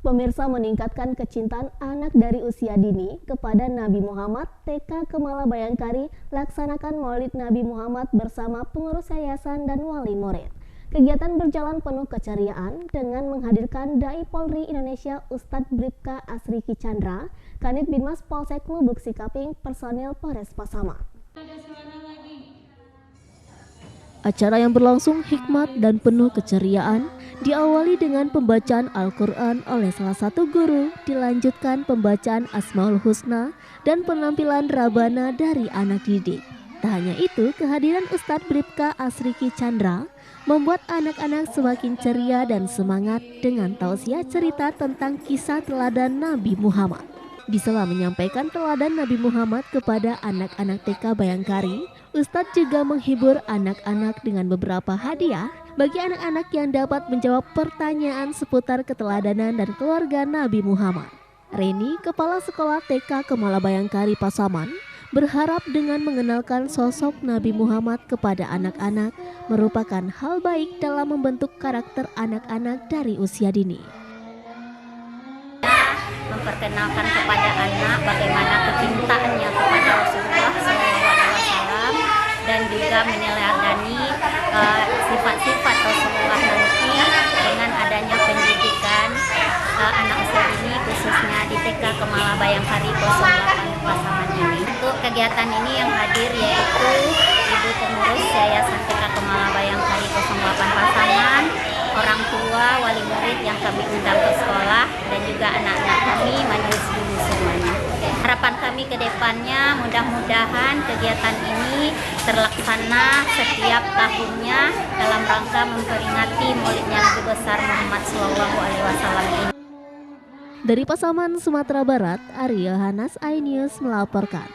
Pemirsa, meningkatkan kecintaan anak dari usia dini kepada Nabi Muhammad, TK Kemala Bayangkari laksanakan Maulid Nabi Muhammad bersama pengurus yayasan dan wali murid. Kegiatan berjalan penuh keceriaan dengan menghadirkan Dai Polri Indonesia Ustadz Bribka Asriki Chandra, Kanit Binmas Polsek Lubuk Sikaping, personil Polres Pasaman. Acara yang berlangsung hikmat dan penuh keceriaan diawali dengan pembacaan Al-Quran oleh salah satu guru, dilanjutkan pembacaan Asmaul Husna dan penampilan Rabana dari anak didik. Tak hanya itu, kehadiran Ustadz Bribka Asriki Chandra membuat anak-anak semakin ceria dan semangat dengan tausiah cerita tentang kisah teladan Nabi Muhammad. Di sela menyampaikan teladan Nabi Muhammad kepada anak-anak TK Bayangkari, Ustadz juga menghibur anak-anak dengan beberapa hadiah bagi anak-anak yang dapat menjawab pertanyaan seputar keteladanan dan keluarga Nabi Muhammad. Reni, Kepala Sekolah TK Kemala Bayangkari Pasaman, berharap dengan mengenalkan sosok Nabi Muhammad kepada anak-anak merupakan hal baik dalam membentuk karakter anak-anak dari usia dini. Memperkenalkan kepada anak bagaimana kecintaannya kepada Rasulullah SAW dan juga meneladani sifat-sifat Rasulullah nanti dengan adanya pendidikan anak usia dini khususnya di TK Kemala Bayangkari 08 Pasaman ini. Untuk kegiatan ini yang hadir yaitu Ibu Pengurus Yayasan TK Kemala Bayangkari 08 Pasaman, orang tua, wali murid yang kami undang ke sekolah, dan juga anak-anak kami, majelis guru semuanya. Harapan kami ke depannya mudah-mudahan kegiatan ini terlaksana setiap tahunnya dalam rangka memperingati Maulidnya Nabi besar Muhammad SAW ini. Dari Pasaman, Sumatera Barat, Arya Hanas, iNews melaporkan.